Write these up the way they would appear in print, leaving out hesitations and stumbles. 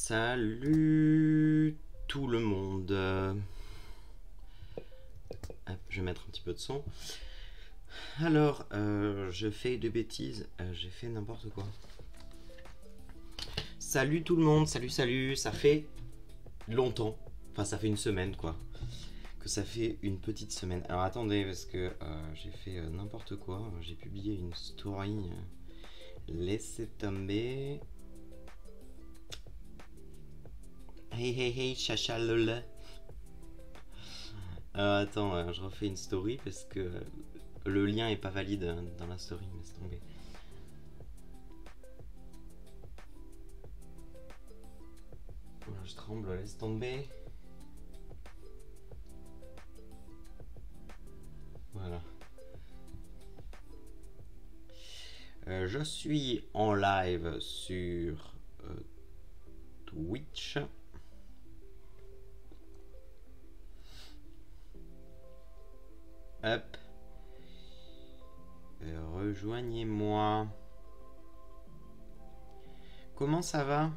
Salut tout le monde. Hop, je vais mettre un petit peu de son. Alors, je fais des bêtises. J'ai fait n'importe quoi. Salut tout le monde. Salut. Ça fait longtemps. Enfin, ça fait une semaine quoi. Que ça fait une petite semaine. Alors attendez, parce que j'ai fait n'importe quoi. J'ai publié une story. Laissez tomber. Hey, chacha lol. Attends, je refais une story parce que le lien est pas valide dans la story. Laisse tomber. Voilà, je tremble, laisse tomber. Voilà. Je suis en live sur Twitch. Hop. Rejoignez-moi. Comment ça va?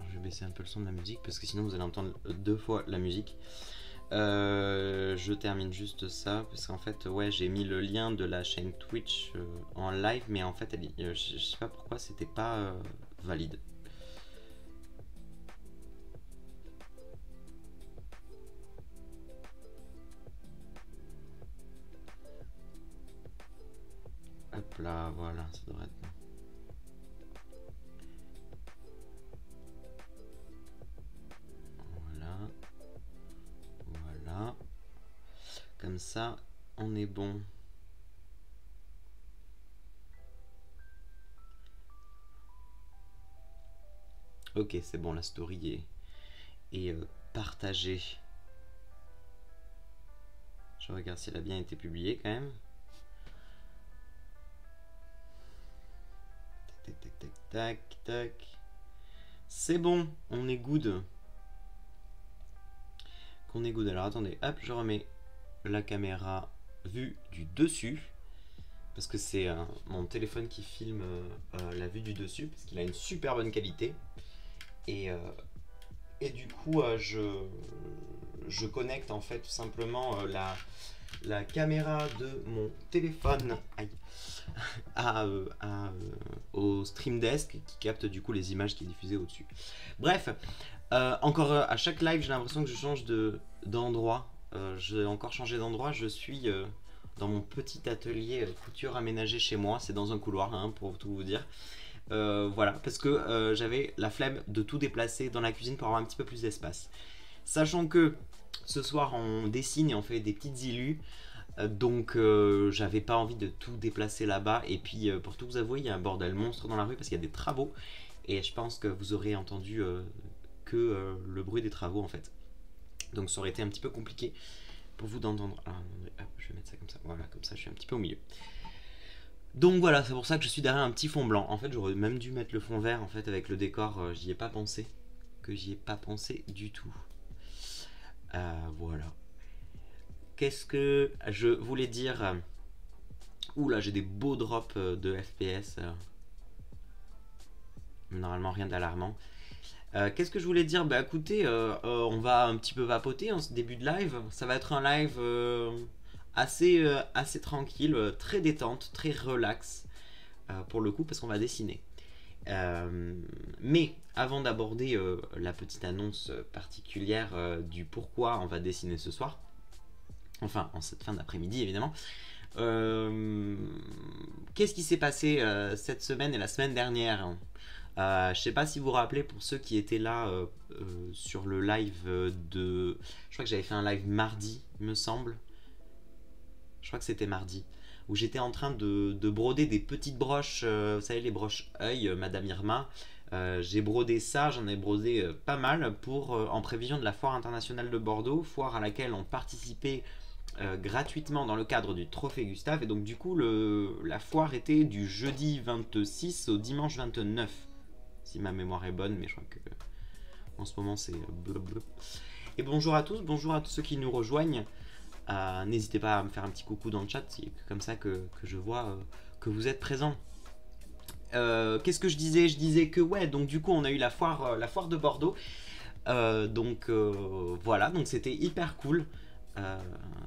Je vais baisser un peu le son de la musique parce que sinon vous allez entendre deux fois la musique. Je termine juste ça parce qu'en fait ouais, j'ai mis le lien de la chaîne Twitch en live, mais en fait je sais pas pourquoi c'était pas valide. Hop là, voilà, ça devrait être bon. Voilà. Comme ça, on est bon. Ok, c'est bon, la story est partagée. Je regarde si elle a bien été publiée quand même. Tac. C'est bon, on est good. Qu'on est good. Alors attendez, hop, je remets la caméra vue du dessus. Parce que c'est mon téléphone qui filme la vue du dessus. Parce qu'il a une super bonne qualité. Et du coup, je connecte en fait tout simplement la caméra de mon téléphone au Stream Deck qui capte du coup les images qui est diffusées au-dessus. Bref, encore à chaque live, j'ai l'impression que je change d'endroit. J'ai encore changé d'endroit. Je suis dans mon petit atelier couture aménagé chez moi. C'est dans un couloir, hein, pour tout vous dire. Voilà, parce que j'avais la flemme de tout déplacer dans la cuisine pour avoir un petit peu plus d'espace. Sachant que ce soir on dessine et on fait des petites illus, donc j'avais pas envie de tout déplacer là-bas. Et puis pour tout vous avouer, il y a un bordel monstre dans la rue parce qu'il y a des travaux. Et je pense que vous aurez entendu que le bruit des travaux en fait. Donc ça aurait été un petit peu compliqué pour vous d'entendre. Alors, je vais mettre ça comme ça, voilà, comme ça je suis un petit peu au milieu. Donc voilà, c'est pour ça que je suis derrière un petit fond blanc. En fait, j'aurais même dû mettre le fond vert en fait avec le décor. J'y ai pas pensé, du tout. Voilà. Qu'est-ce que je voulais dire? Ouh là, j'ai des beaux drops de FPS. Normalement, rien d'alarmant. Qu'est-ce que je voulais dire? Bah écoutez, on va un petit peu vapoter en ce début de live. Ça va être un live assez tranquille, très détente, très relax pour le coup, parce qu'on va dessiner. Mais avant d'aborder la petite annonce particulière du pourquoi on va dessiner ce soir, enfin en cette fin d'après-midi évidemment, qu'est-ce qui s'est passé cette semaine et la semaine dernière? Je sais pas si vous vous rappelez, pour ceux qui étaient là sur le live de... Je crois que j'avais fait un live mardi, il me semble. Je crois que c'était mardi. Où j'étais en train de broder des petites broches, vous savez, les broches œil Madame Irma. J'ai brodé ça, j'en ai brodé pas mal pour en prévision de la foire internationale de Bordeaux, foire à laquelle on participait gratuitement dans le cadre du Trophée Gustave. Et donc du coup, la foire était du jeudi 26 au dimanche 29. Si ma mémoire est bonne, mais je crois que en ce moment c'est blablabla. Et bonjour à tous ceux qui nous rejoignent. N'hésitez pas à me faire un petit coucou dans le chat, c'est comme ça que je vois que vous êtes présents. Qu'est-ce que je disais? Je disais que ouais, donc du coup on a eu la foire de Bordeaux. Voilà, donc c'était hyper cool.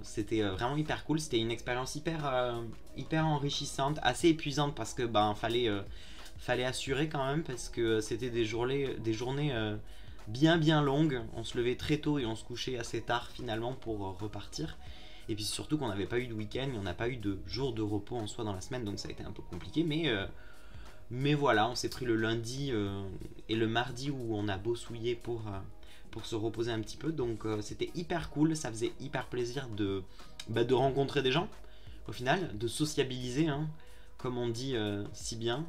C'était vraiment hyper cool. C'était une expérience hyper enrichissante, assez épuisante parce que fallait assurer quand même parce que c'était des journées bien longues. On se levait très tôt et on se couchait assez tard finalement pour repartir. Et puis surtout qu'on n'avait pas eu de week-end, on n'a pas eu de jour de repos en soi dans la semaine, donc ça a été un peu compliqué. Mais voilà, on s'est pris le lundi et le mardi où on a bossouillé pour se reposer un petit peu. Donc c'était hyper cool, ça faisait hyper plaisir de rencontrer des gens au final, de sociabiliser, hein, comme on dit si bien.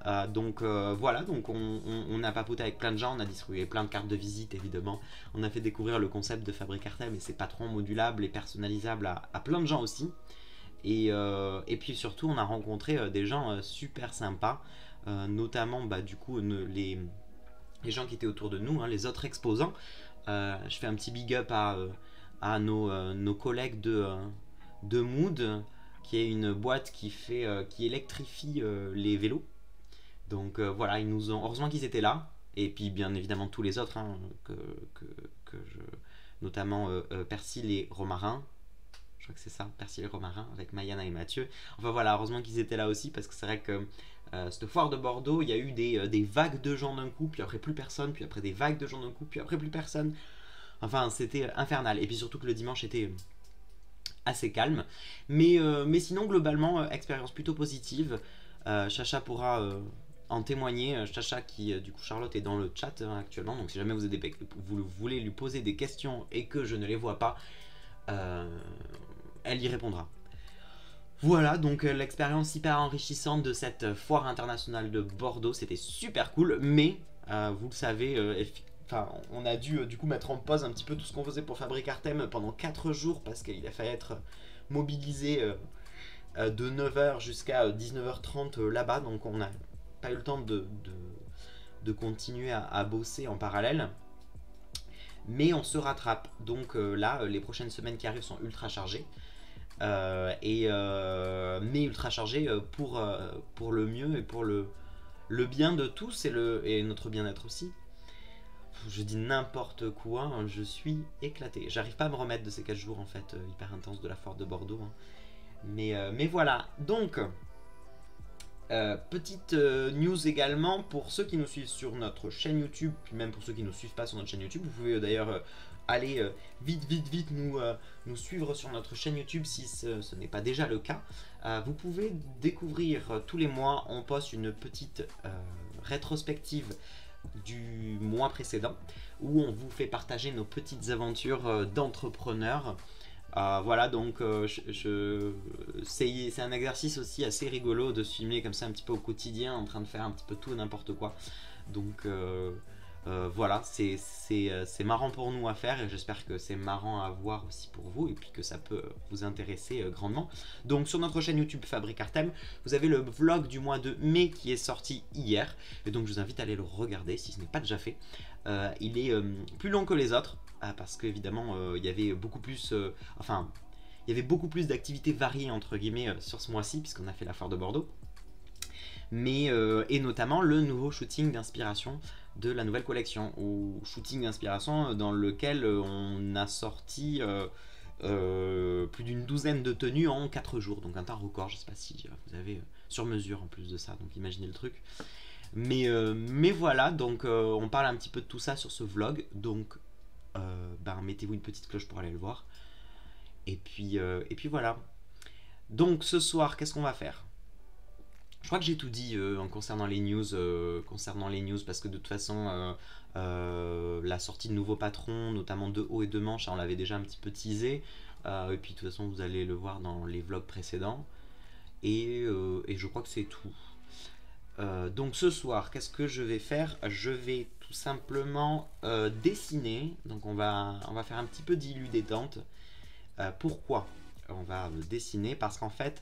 Voilà, donc on a papoté avec plein de gens, on a distribué plein de cartes de visite évidemment. On a fait découvrir le concept de Fabric Artem et ses patrons modulables et personnalisables à plein de gens aussi. Et puis surtout on a rencontré des gens super sympas, notamment du coup les gens qui étaient autour de nous, hein, les autres exposants. Je fais un petit big up à nos collègues de Mood, qui est une boîte qui électrifie les vélos. Donc voilà, ils nous ont, heureusement qu'ils étaient là, et puis bien évidemment tous les autres, hein, notamment Persil et Romarin. Je crois que c'est ça, Persil et Romarin, avec Mayana et Mathieu. Enfin voilà, heureusement qu'ils étaient là aussi, parce que c'est vrai que cette foire de Bordeaux, il y a eu des vagues de gens d'un coup, puis après plus personne, puis après des vagues de gens d'un coup, puis après plus personne. Enfin, c'était infernal. Et puis surtout que le dimanche était assez calme. Mais sinon, globalement, expérience plutôt positive. Chacha pourra en témoigner. Chacha qui, du coup, Charlotte est dans le chat actuellement. Donc si jamais vous voulez lui poser des questions et que je ne les vois pas, elle y répondra. Voilà, donc l'expérience hyper enrichissante de cette foire internationale de Bordeaux, c'était super cool, mais vous le savez, on a dû du coup mettre en pause un petit peu tout ce qu'on faisait pour Fabric Artem pendant 4 jours parce qu'il a fallu être mobilisé de 9h jusqu'à 19h30 là-bas, donc on n'a pas eu le temps de continuer à bosser en parallèle. Mais on se rattrape, donc là, les prochaines semaines qui arrivent sont ultra chargées. Mais ultra chargées pour le mieux et pour le bien de tous et notre bien-être aussi. Je dis n'importe quoi, hein, je suis éclaté. J'arrive pas à me remettre de ces 4 jours en fait, hyper intenses de la foire de Bordeaux. Hein. Mais voilà, donc... petite news également pour ceux qui nous suivent sur notre chaîne YouTube, puis même pour ceux qui ne nous suivent pas sur notre chaîne YouTube, vous pouvez d'ailleurs aller vite nous suivre sur notre chaîne YouTube si ce n'est pas déjà le cas. Vous pouvez découvrir tous les mois, on poste une petite rétrospective du mois précédent où on vous fait partager nos petites aventures d'entrepreneurs. Voilà, donc c'est un exercice aussi assez rigolo de se filmer comme ça un petit peu au quotidien en train de faire un petit peu tout et n'importe quoi. Donc voilà, c'est marrant pour nous à faire et j'espère que c'est marrant à voir aussi pour vous et puis que ça peut vous intéresser grandement. Donc sur notre chaîne YouTube Fabric Artem, vous avez le vlog du mois de mai qui est sorti hier et donc je vous invite à aller le regarder si ce n'est pas déjà fait. Il est plus long que les autres. Parce qu'évidemment il y avait beaucoup plus il y avait beaucoup plus d'activités variées entre guillemets sur ce mois-ci puisqu'on a fait la foire de Bordeaux, mais et notamment le nouveau shooting d'inspiration de la nouvelle collection, ou shooting d'inspiration dans lequel on a sorti plus d'une douzaine de tenues en 4 jours, donc un temps record. Je sais pas si vous avez sur mesure en plus de ça, donc imaginez le truc. Mais voilà, donc on parle un petit peu de tout ça sur ce vlog, donc mettez-vous une petite cloche pour aller le voir. Et puis voilà. Donc ce soir, qu'est-ce qu'on va faire? Je crois que j'ai tout dit concernant les news, parce que de toute façon, la sortie de nouveaux patrons, notamment de haut et de manche, on l'avait déjà un petit peu teasé. Et puis de toute façon, vous allez le voir dans les vlogs précédents. Et je crois que c'est tout. Donc ce soir, qu'est-ce que je vais faire? Je vais tout simplement dessiner. Donc on va faire un petit peu d'illu détente. Pourquoi on va dessiner? Parce qu'en fait,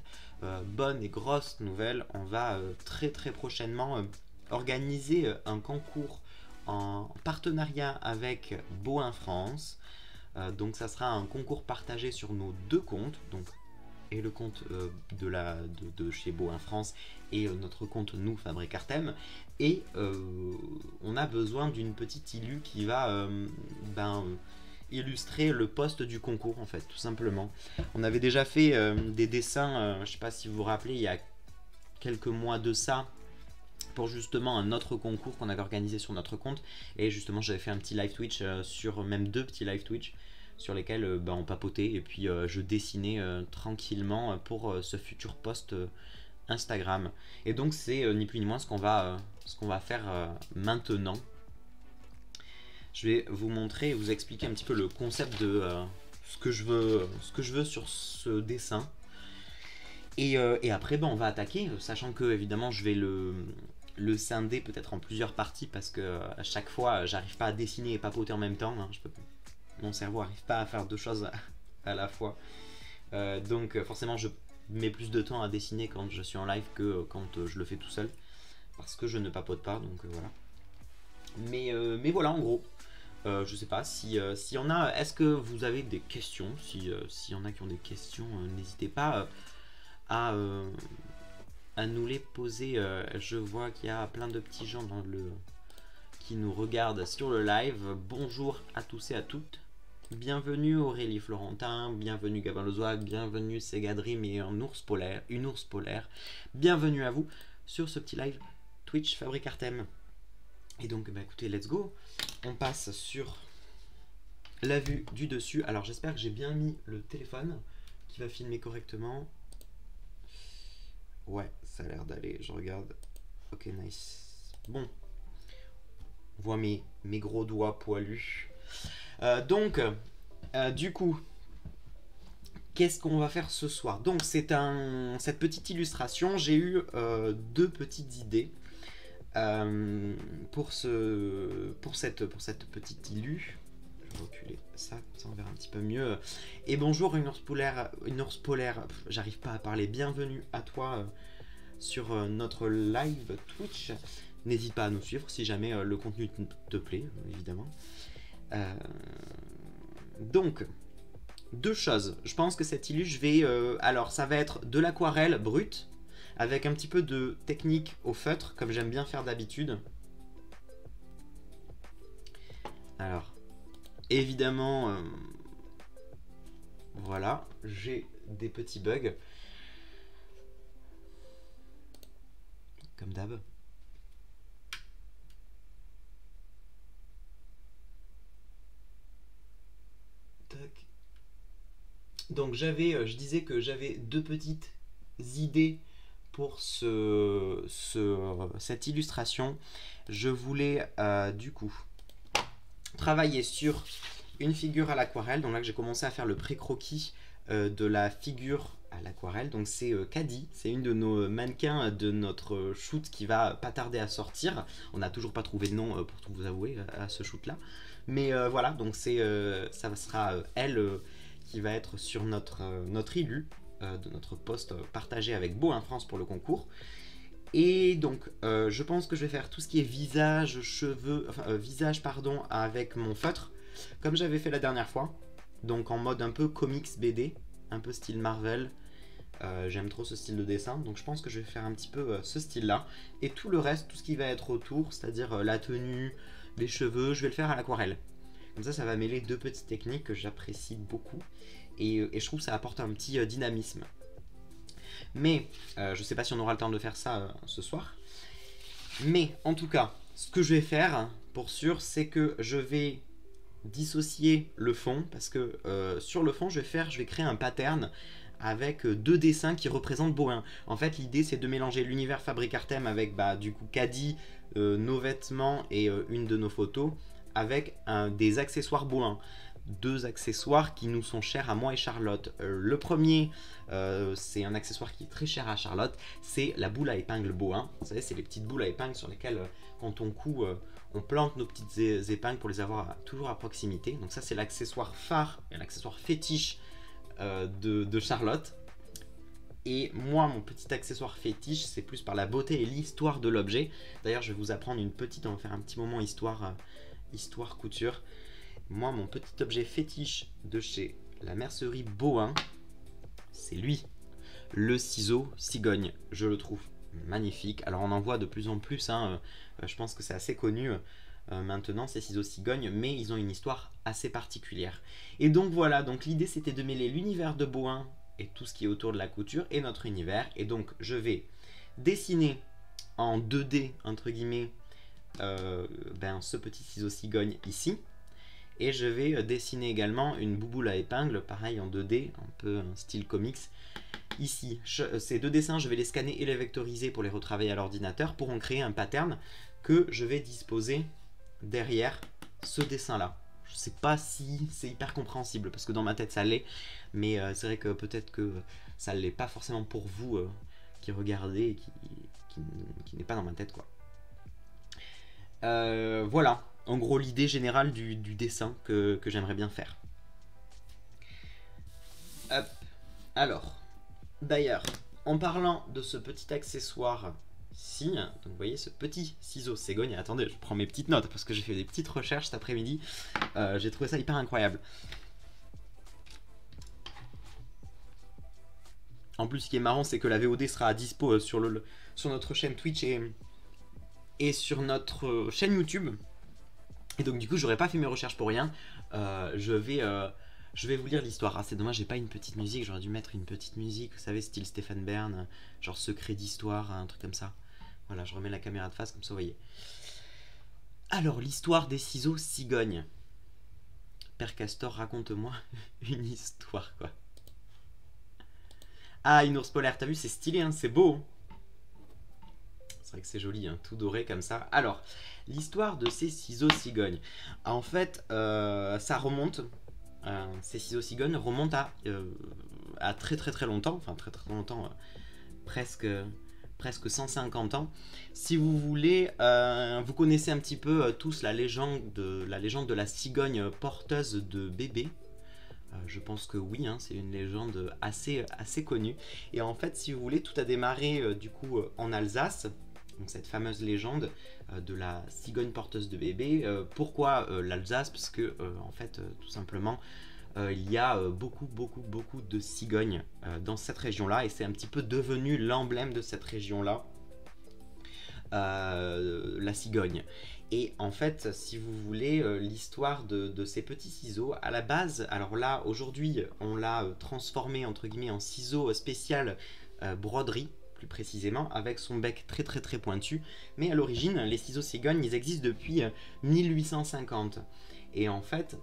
bonne et grosse nouvelle, on va très prochainement organiser un concours en partenariat avec Boin France. Donc ça sera un concours partagé sur nos deux comptes, donc et le compte de chez Boin France et notre compte nous Fabrique Artem. Et on a besoin d'une petite illu qui va illustrer le poste du concours en fait, tout simplement. On avait déjà fait des dessins, je sais pas si vous vous rappelez, il y a quelques mois de ça, pour justement un autre concours qu'on avait organisé sur notre compte. Et justement j'avais fait un petit live Twitch sur même deux petits live Twitch sur lesquels on papotait et puis je dessinais tranquillement pour ce futur post Instagram. Et donc c'est ni plus ni moins ce qu'on va faire maintenant. Je vais vous montrer, vous expliquer un petit peu le concept de ce que je veux sur ce dessin. Et après on va attaquer, sachant que évidemment je vais le scinder peut-être en plusieurs parties parce que à chaque fois j'arrive pas à dessiner et papoter en même temps, hein. Mon cerveau n'arrive pas à faire deux choses à la fois, donc forcément je mets plus de temps à dessiner quand je suis en live que quand je le fais tout seul parce que je ne papote pas, donc voilà. Mais voilà en gros. Je sais pas si y en a. Est-ce que vous avez des questions? S'il y en a qui ont des questions, n'hésitez pas à nous les poser. Je vois qu'il y a plein de petits gens qui nous regardent sur le live. Bonjour à tous et à toutes. Bienvenue Aurélie Florentin, bienvenue Gabin Lezois, bienvenue Sega Dream et une ours polaire. Bienvenue à vous sur ce petit live Twitch Fabrique Artem. Et donc écoutez, let's go. On passe sur la vue du dessus. Alors j'espère que j'ai bien mis le téléphone qui va filmer correctement. Ouais, ça a l'air d'aller, je regarde. Ok, nice. Bon. On voit mes gros doigts poilus. Du coup, qu'est-ce qu'on va faire ce soir? Donc cette petite illustration, j'ai eu deux petites idées. Pour cette petite illu. Je vais reculer ça on verra un petit peu mieux. Et bonjour une ours polaire, j'arrive pas à parler. Bienvenue à toi sur notre live Twitch. N'hésite pas à nous suivre si jamais le contenu te plaît, évidemment. Donc deux choses. Je pense que cette illu, je vais alors ça va être de l'aquarelle brute avec un petit peu de technique au feutre, comme j'aime bien faire d'habitude. Alors, évidemment, voilà, j'ai des petits bugs. Comme d'hab. Tac. Donc je disais que j'avais deux petites idées pour cette illustration. Je voulais du coup travailler sur une figure à l'aquarelle. Donc là que j'ai commencé à faire le pré-croquis de la figure à l'aquarelle. Donc c'est Caddy, c'est une de nos mannequins de notre shoot qui va pas tarder à sortir. On n'a toujours pas trouvé de nom pour tout vous avouer à ce shoot là. Mais voilà, donc ça sera elle qui va être sur notre illu de notre post partagé avec Boin France pour le concours. Et donc je pense que je vais faire tout ce qui est visage, cheveux, enfin visage pardon, avec mon feutre comme j'avais fait la dernière fois, donc en mode un peu comics BD, un peu style Marvel. J'aime trop ce style de dessin, donc je pense que je vais faire un petit peu ce style là, et tout le reste, tout ce qui va être autour, c'est à dire la tenue, les cheveux, je vais le faire à l'aquarelle. Comme ça va mêler deux petites techniques que j'apprécie beaucoup. Et je trouve que ça apporte un petit dynamisme. Mais je sais pas si on aura le temps de faire ça ce soir. Mais en tout cas, ce que je vais faire pour sûr, c'est que je vais dissocier le fond. Parce que sur le fond, je vais créer un pattern avec deux dessins qui représentent Boin. En fait, l'idée c'est de mélanger l'univers Fabrique Artem avec du coup Caddy, nos vêtements et une de nos photos, avec des accessoires Boin. Deux accessoires qui nous sont chers à moi et Charlotte. Le premier, c'est un accessoire qui est très cher à Charlotte, c'est la boule à épingles Boin. Vous savez, c'est les petites boules à épingles sur lesquelles, quand on coud, on plante nos petites épingles pour les avoir toujours à proximité. Donc ça, c'est l'accessoire phare et l'accessoire fétiche de Charlotte. Et moi, mon petit accessoire fétiche, c'est plus par la beauté et l'histoire de l'objet. D'ailleurs, je vais vous apprendre une petite, on va faire un petit moment histoire couture. moi, mon petit objet fétiche de chez la mercerie Bohin, c'est lui, le ciseau cigogne. Je le trouve magnifique. Alors on en voit de plus en plus, hein, je pense que c'est assez connu maintenant ces ciseaux cigognes, mais ils ont une histoire assez particulière. Et donc voilà, donc l'idée c'était de mêler l'univers de Bohin et tout ce qui est autour de la couture et notre univers. Et donc je vais dessiner en 2D entre guillemets ce petit ciseau cigogne ici. Et je vais dessiner également une bouboule à épingle, pareil en 2D, un peu un style comics. Ici, ces deux dessins, je vais les scanner et les vectoriser pour les retravailler à l'ordinateur pour en créer un pattern que je vais disposer derrière ce dessin-là. Je sais pas si c'est hyper compréhensible parce que dans ma tête ça l'est, mais c'est vrai que peut-être que ça l'est pas forcément pour vous qui regardez et qui n'est pas dans ma tête quoi. Voilà, en gros l'idée générale du dessin que j'aimerais bien faire. Hop. Alors, d'ailleurs, en parlant de ce petit accessoire-ci, donc vous voyez ce petit ciseau cigogne, attendez, je prends mes petites notes parce que j'ai fait des petites recherches cet après-midi, j'ai trouvé ça hyper incroyable. En plus, ce qui est marrant, c'est que la VOD sera à dispo sur notre chaîne Twitch et sur notre chaîne YouTube. Et donc du coup j'aurais pas fait mes recherches pour rien. Je vais vous lire l'histoire. Ah c'est dommage j'ai pas une petite musique, j'aurais dû mettre une petite musique, vous savez style Stéphane Bern, genre secret d'histoire, un truc comme ça. Voilà, je remets la caméra de face comme ça vous voyez. Alors l'histoire des ciseaux cigognes. Père Castor, raconte-moi une histoire quoi. Ah une ours polaire, t'as vu c'est stylé hein, c'est beau hein. C'est vrai que c'est joli, hein, tout doré comme ça. Alors, l'histoire de ces ciseaux cigognes. En fait, ça remonte, ces ciseaux cigognes remontent à très très très longtemps, enfin très très longtemps, presque 150 ans. Si vous voulez, vous connaissez un petit peu tous la légende de la cigogne porteuse de bébés. Je pense que oui, hein, c'est une légende assez connue. Et en fait, si vous voulez, tout a démarré du coup en Alsace. Donc cette fameuse légende de la cigogne porteuse de bébé. Pourquoi l'Alsace? Parce que en fait, tout simplement, il y a beaucoup de cigognes dans cette région-là et c'est un petit peu devenu l'emblème de cette région-là, la cigogne. Et en fait, si vous voulez, l'histoire de ces petits ciseaux, à la base, alors là, aujourd'hui, on l'a transformé entre guillemets en ciseau spécial broderie, plus précisément, avec son bec très pointu. Mais à l'origine, les ciseaux cigognes, ils existent depuis 1850. Et en fait,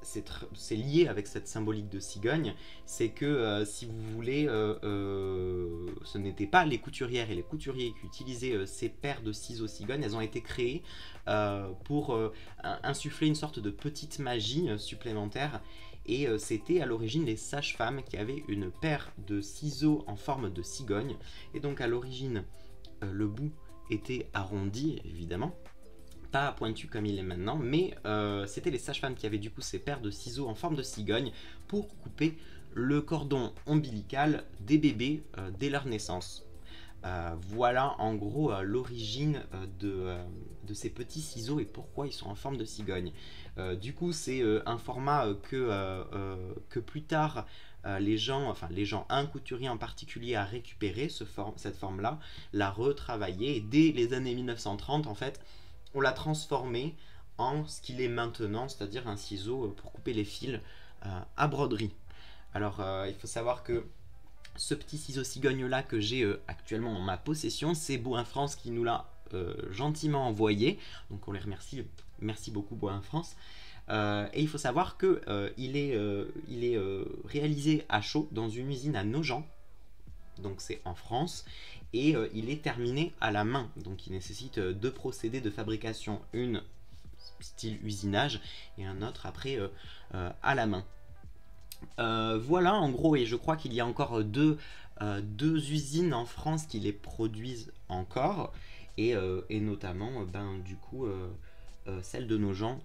c'est lié avec cette symbolique de cigogne, c'est que si vous voulez, ce n'étaient pas les couturières et les couturiers qui utilisaient ces paires de ciseaux cigognes, elles ont été créées pour insuffler une sorte de petite magie supplémentaire. Et c'était à l'origine les sages-femmes qui avaient une paire de ciseaux en forme de cigogne. Et donc à l'origine, le bout était arrondi, évidemment, pas pointu comme il est maintenant, mais c'était les sages-femmes qui avaient du coup ces paires de ciseaux en forme de cigogne pour couper le cordon ombilical des bébés dès leur naissance. Voilà en gros l'origine de ces petits ciseaux et pourquoi ils sont en forme de cigogne. Du coup c'est un format que plus tard les gens, un couturier en particulier a récupéré cette forme-là, l'a retravaillé et dès les années 1930 en fait on l'a transformé en ce qu'il est maintenant, c'est-à-dire un ciseau pour couper les fils à broderie. Alors il faut savoir que ce petit ciseau cigogne là que j'ai actuellement en ma possession, c'est Bohin France qui nous l'a gentiment envoyé, donc on les remercie, merci beaucoup Bohin France. Et il faut savoir que il est réalisé à chaud dans une usine à Nogent, donc c'est en France, et il est terminé à la main, donc il nécessite deux procédés de fabrication, une style usinage et un autre après à la main. Voilà en gros, et je crois qu'il y a encore deux usines en France qui les produisent encore, et notamment du coup celle de Nogent,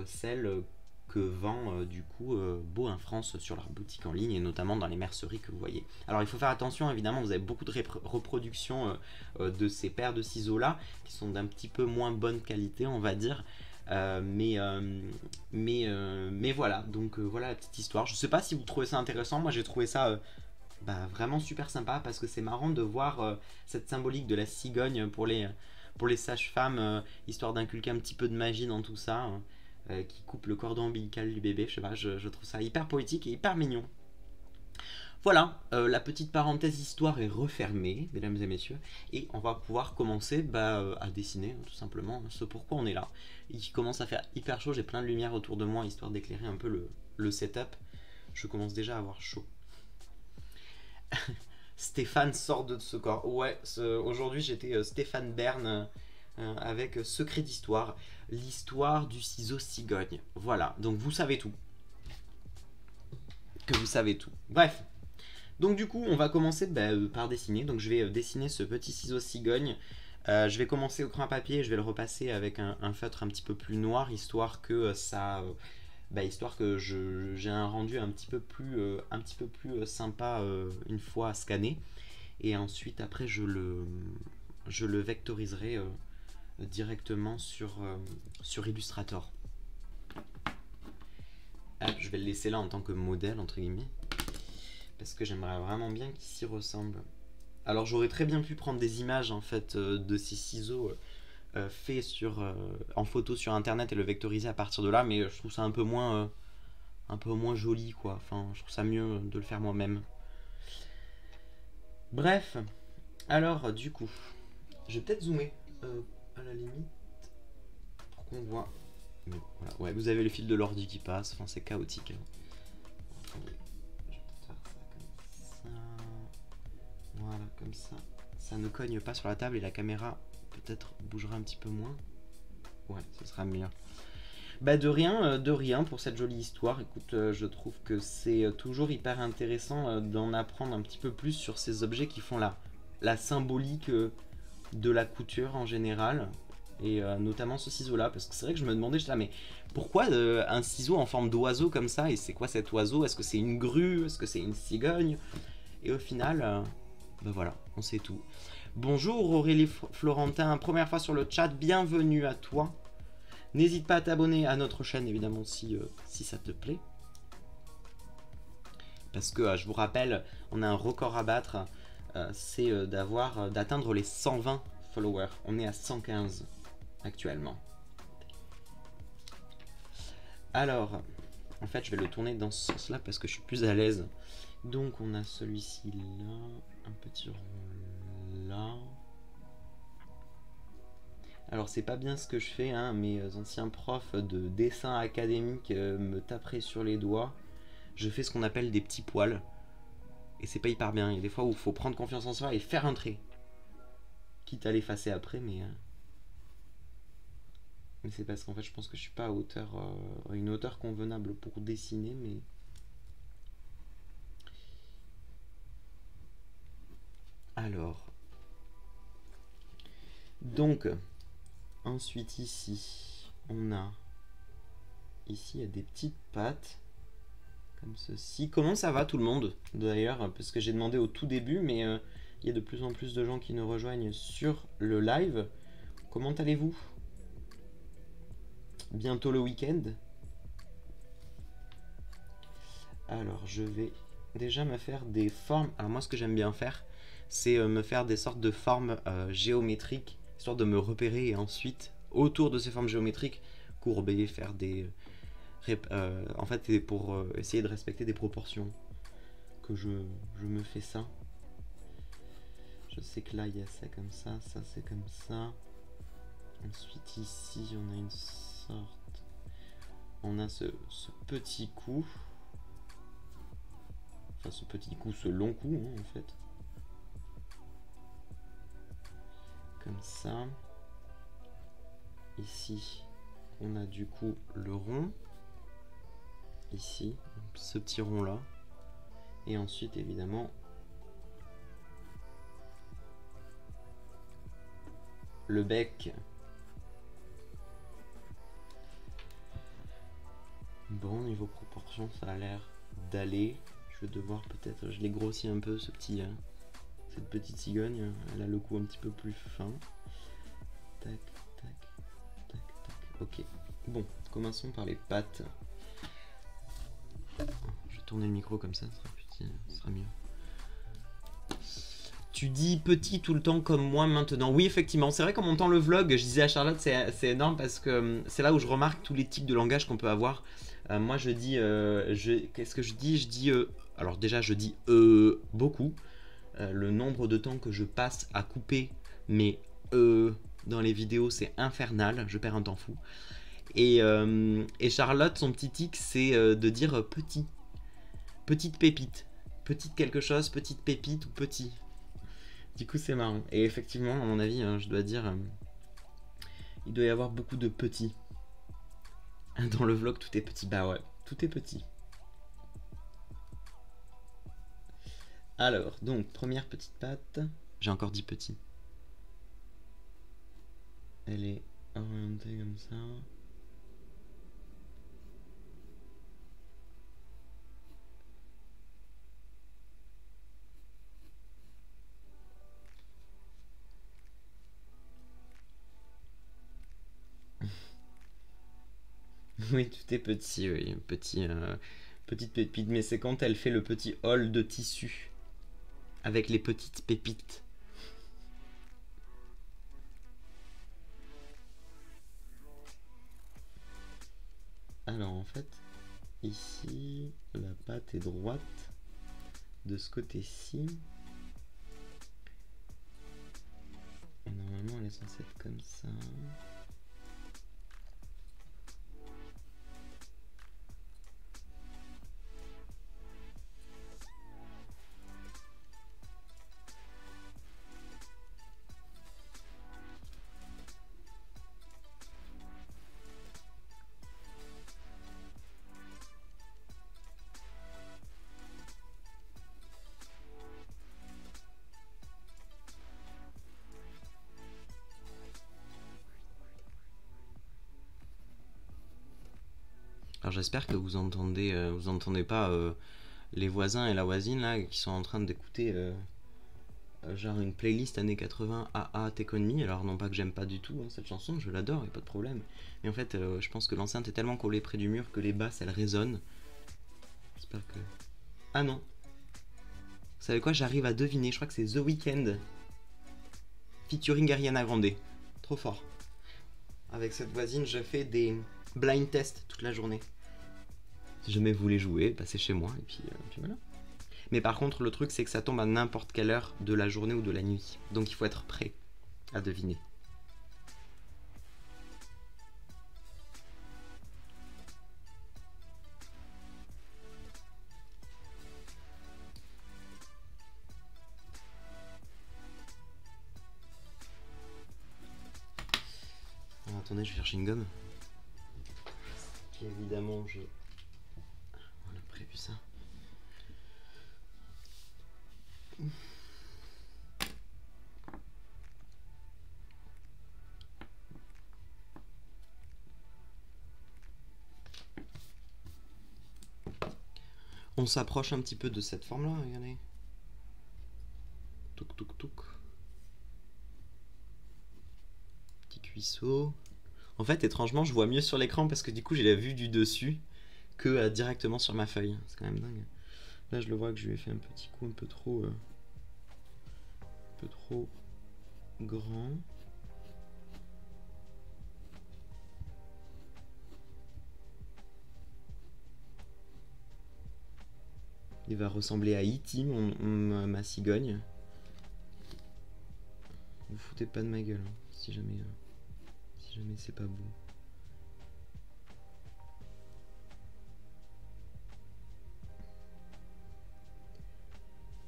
celle que vend du coup Bohin France sur leur boutique en ligne et notamment dans les merceries que vous voyez. Alors il faut faire attention évidemment, vous avez beaucoup de reproductions de ces paires de ciseaux là qui sont d'un petit peu moins bonne qualité on va dire. Mais voilà, donc voilà la petite histoire. Je sais pas si vous trouvez ça intéressant, moi j'ai trouvé ça vraiment super sympa parce que c'est marrant de voir cette symbolique de la cigogne pour les sages-femmes, histoire d'inculquer un petit peu de magie dans tout ça, hein, qui coupe le cordon ombilical du bébé. Je sais pas, je trouve ça hyper poétique et hyper mignon. Voilà, la petite parenthèse histoire est refermée, mesdames et messieurs, et on va pouvoir commencer à dessiner, tout simplement, ce pourquoi on est là. Il commence à faire hyper chaud, j'ai plein de lumière autour de moi, histoire d'éclairer un peu le setup. Je commence déjà à avoir chaud. Stéphane sort de ce corps. Ouais, aujourd'hui j'étais Stéphane Bern avec Secret d'Histoire, l'histoire du ciseau cigogne. Voilà, donc vous savez tout. Que vous savez tout. Bref. Donc du coup, on va commencer par dessiner. Donc je vais dessiner ce petit ciseau cigogne. Je vais commencer au crayon à papier, je vais le repasser avec un feutre un petit peu plus noir, histoire que histoire que j'ai un rendu un petit peu plus sympa une fois scanné. Et ensuite, après, je le vectoriserai directement sur Illustrator. Hop, je vais le laisser là en tant que modèle, entre guillemets. Parce que j'aimerais vraiment bien qu'il s'y ressemble. Alors j'aurais très bien pu prendre des images en fait de ces ciseaux faits en photo sur internet et le vectoriser à partir de là, mais je trouve ça un peu moins joli quoi. Enfin, je trouve ça mieux de le faire moi-même. Bref, alors du coup, je vais peut-être zoomer à la limite pour qu'on voit. Mais voilà, ouais, vous avez le fil de l'ordi qui passe, enfin c'est chaotique. Attendez. Voilà, comme ça. Ça ne cogne pas sur la table et la caméra peut-être bougera un petit peu moins. Ouais, ce sera mieux. De rien pour cette jolie histoire. Écoute, je trouve que c'est toujours hyper intéressant d'en apprendre un petit peu plus sur ces objets qui font la symbolique de la couture en général. Et notamment ce ciseau-là. Parce que c'est vrai que je me demandais, mais pourquoi un ciseau en forme d'oiseau comme ça? Et c'est quoi cet oiseau? Est-ce que c'est une grue? Est-ce que c'est une cigogne? Et au final... voilà, on sait tout. Bonjour Aurélie Florentin, première fois sur le chat, bienvenue à toi. N'hésite pas à t'abonner à notre chaîne évidemment si ça te plaît. Parce que je vous rappelle, on a un record à battre, c'est d'atteindre les 120 followers. On est à 115 actuellement. Alors, en fait je vais le tourner dans ce sens là parce que je suis plus à l'aise. Donc on a celui-ci là, un petit rond là. Alors c'est pas bien ce que je fais, hein, mes anciens profs de dessin académique me taperaient sur les doigts. Je fais ce qu'on appelle des petits poils. Et c'est pas hyper bien. Il y a des fois où il faut prendre confiance en soi et faire un trait. Quitte à l'effacer après, mais c'est parce qu'en fait je pense que je suis pas à une hauteur convenable pour dessiner, mais... Alors, donc, ensuite ici, on a, ici il y a des petites pattes, comme ceci. Comment ça va tout le monde d'ailleurs? Parce que j'ai demandé au tout début, mais il y a de plus en plus de gens qui nous rejoignent sur le live. Comment allez-vous? Bientôt le week-end. Alors, je vais déjà me faire des formes. Alors moi, ce que j'aime bien faire, c'est me faire des sortes de formes géométriques, histoire de me repérer et ensuite, autour de ces formes géométriques, courber, faire des... en fait, c'est pour essayer de respecter des proportions que je me fais ça. Je sais que là, il y a ça comme ça c'est comme ça. Ensuite, ici, on a une sorte... On a ce petit coup. Enfin, ce petit coup, ce long coup, hein, en fait. Comme ça. Ici, on a du coup le rond. Ici, ce petit rond là. Et ensuite, évidemment, le bec. Bon, niveau proportion, ça a l'air d'aller. Je vais devoir peut-être... Je l'ai grossi un peu, cette petite cigogne. Elle a le cou un petit peu plus fin. Tac, tac, tac, tac. Ok. Bon, commençons par les pattes. Je vais tourner le micro comme ça sera petit, ça sera mieux. Tu dis petit tout le temps comme moi maintenant. Oui, effectivement, c'est vrai qu'en montant le vlog, je disais à Charlotte, c'est énorme parce que c'est là où je remarque tous les types de langage qu'on peut avoir. Moi, je dis, qu'est-ce que je dis? Je dis, alors déjà, je dis beaucoup. Le nombre de temps que je passe à couper mes dans les vidéos, c'est infernal. Je perds un temps fou. Et Charlotte, son petit tic, c'est de dire petit. Petite pépite. Petite quelque chose, petite pépite ou petit. Du coup, c'est marrant. Et effectivement, à mon avis, je dois dire, il doit y avoir beaucoup de petits. Dans le vlog, tout est petit. Bah ouais, tout est petit. Alors, donc, première petite patte. J'ai encore dit petit. Elle est orientée comme ça. Oui, tout est petit, oui. Petite pépite, mais c'est quand elle fait le petit haul de tissu. Avec les petites pépites. Alors en fait, ici, la patte est droite. De ce côté-ci. Et normalement, elle est censée être comme ça. Alors j'espère que vous entendez pas les voisins et la voisine là qui sont en train d'écouter genre une playlist années 80 AA Take On Me. Alors non pas que j'aime pas du tout cette chanson, je l'adore, y a pas de problème. Mais en fait je pense que l'enceinte est tellement collée près du mur que les basses elles résonnent. J'espère que... Ah non. Vous savez quoi, j'arrive à deviner, je crois que c'est The Weeknd featuring Ariana Grande. Trop fort. Avec cette voisine je fais des blind tests toute la journée. Si jamais vous voulez jouer, passez chez moi et puis voilà. Mais par contre, le truc, c'est que ça tombe à n'importe quelle heure de la journée ou de la nuit. Donc il faut être prêt à deviner. Alors, attendez, je vais chercher une gomme. Puis évidemment, on a prévu ça. On s'approche un petit peu de cette forme-là, regardez. Touk touk touk. Petit cuisseau. En fait, étrangement, je vois mieux sur l'écran parce que du coup, j'ai la vue du dessus que directement sur ma feuille. C'est quand même dingue. Là, je le vois que je lui ai fait un petit coup un peu trop grand. Il va ressembler à E.T., ma cigogne. Vous foutez pas de ma gueule, hein, si jamais c'est pas beau.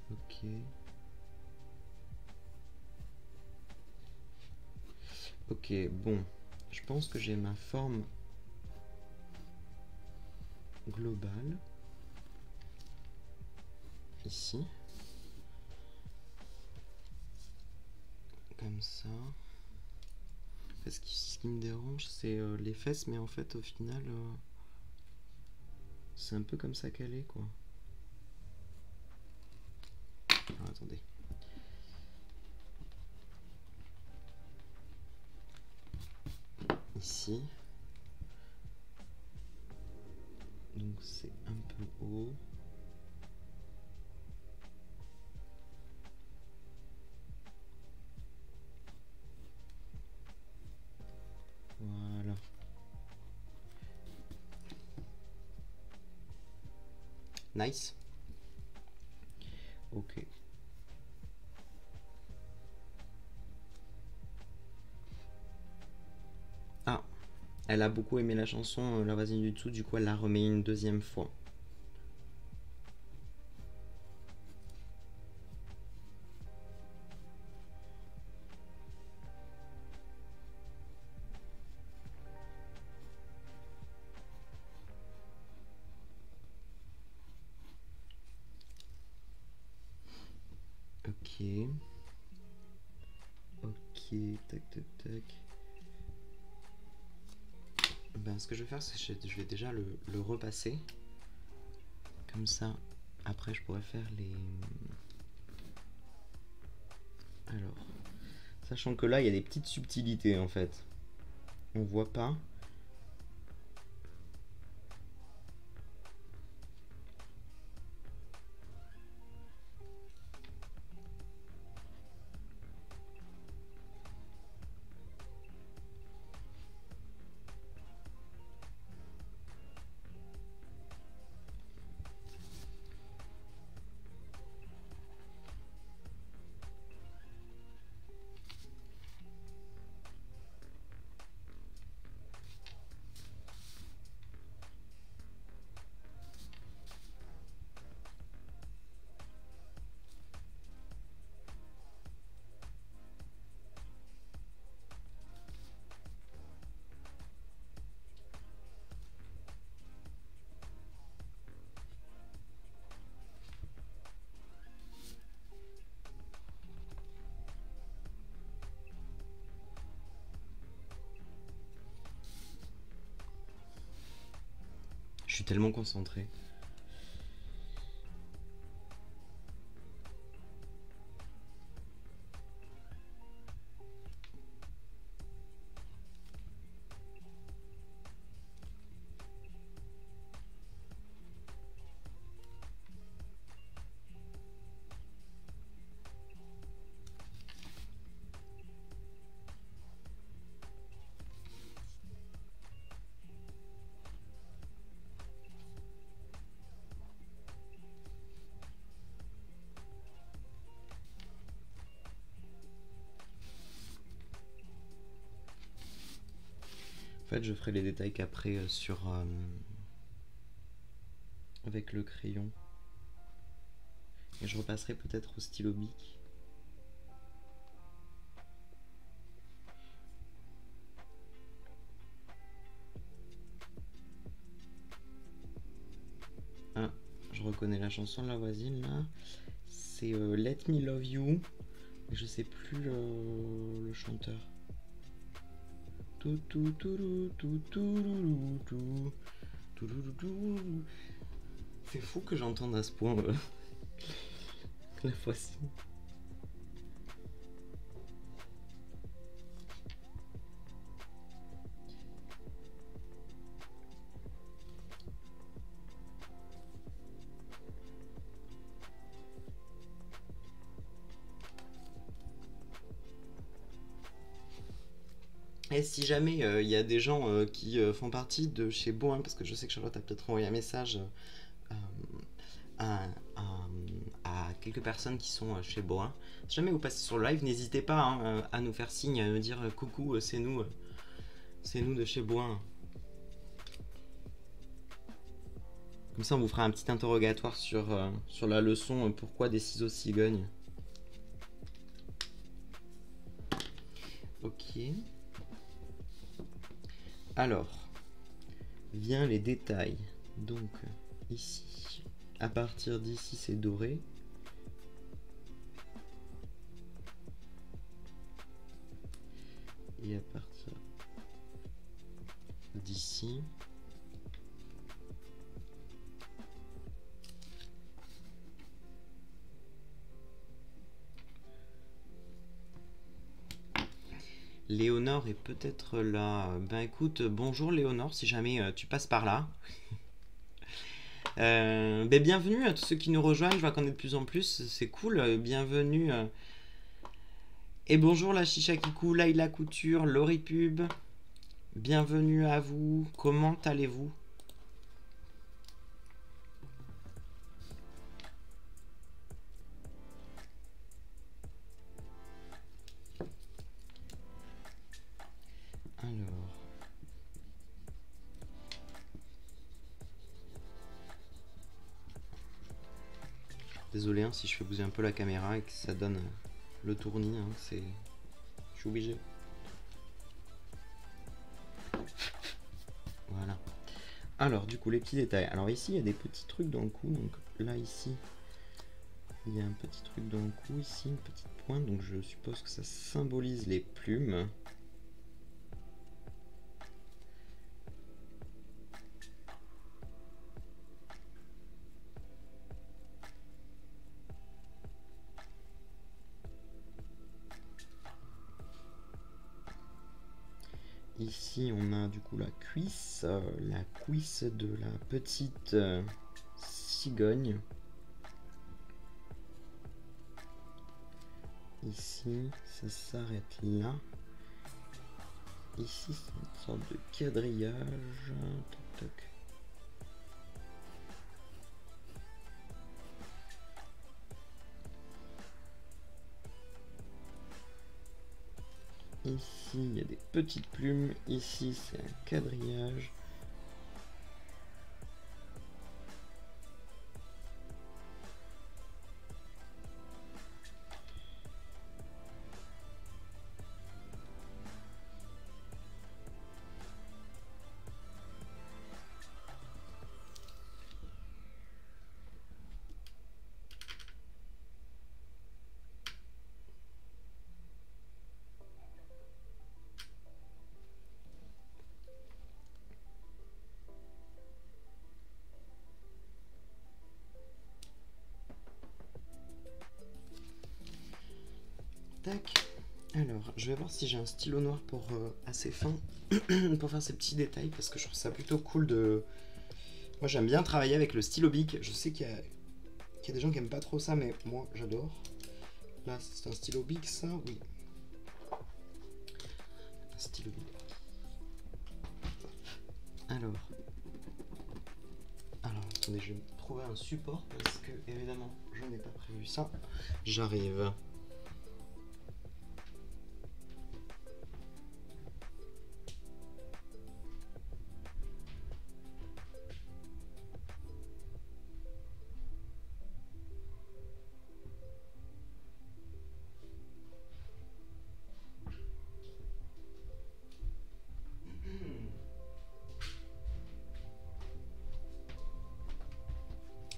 Ok. Ok, bon. Je pense que j'ai ma forme globale. Ici. Comme ça. Ce qui me dérange, c'est les fesses, mais en fait, au final, c'est un peu comme ça qu'elle est, quoi. Alors, attendez. Ici. Donc c'est un peu haut. Voilà. Nice. Ok. Ah, elle a beaucoup aimé la chanson La voisine du dessous, du coup elle la remet une deuxième fois. Ok. Ok, tac tac tac. Ben, ce que je vais faire, c'est que je vais déjà le repasser. Comme ça, après je pourrais faire les... Alors, sachant que là, il y a des petites subtilités en fait. On voit pas. Je suis tellement concentré. En fait, je ferai les détails qu'après sur avec le crayon. Et je repasserai peut-être au stylo bic. Ah, je reconnais la chanson de la voisine là. C'est Let Me Love You. Et je sais plus le chanteur. C'est fou que j'entende à ce point la voici. Et si jamais il y a des gens qui font partie de chez Boin, parce que je sais que Charlotte a peut-être envoyé un message euh, à, à- à quelques personnes qui sont chez Boin. Si jamais vous passez sur le live, n'hésitez pas hein, à nous faire signe, à nous dire coucou, c'est nous de chez Boin. Comme ça, on vous fera un petit interrogatoire sur la leçon pourquoi des ciseaux cigognes. Ok. Alors, vient les détails. Donc, ici, à partir d'ici, c'est doré. Et à partir d'ici, Léonore est peut-être là. Ben écoute, bonjour Léonore, si jamais tu passes par là. Ben, bienvenue à tous ceux qui nous rejoignent, je vois qu'on est de plus en plus, c'est cool, bienvenue. Et bonjour la Chicha Kikou, Laïla Couture, Laurie Pub, bienvenue à vous, comment allez-vous? Alors... Désolé hein, si je fais bouger un peu la caméra et que ça donne le tournis, hein, c'est... Je suis obligé. Voilà. Alors du coup les petits détails. Alors ici il y a des petits trucs dans le cou. Donc là ici il y a un petit truc dans le cou. Ici une petite pointe. Donc je suppose que ça symbolise les plumes. Ici on a du coup la cuisse de la petite cigogne. Ici ça s'arrête là. Ici c'est une sorte de quadrillage. Toc, toc. Ici il y a des petites plumes. Ici c'est un quadrillage. Tac. Alors, je vais voir si j'ai un stylo noir pour assez fin pour faire ces petits détails parce que je trouve ça plutôt cool de. Moi, j'aime bien travailler avec le stylo bic. Je sais qu'il y a des gens qui aiment pas trop ça, mais moi, j'adore. Là, c'est un stylo bic, ça, oui. Un stylo bic. Alors, attendez, je vais trouver un support parce que évidemment, je n'ai pas prévu ça. J'arrive.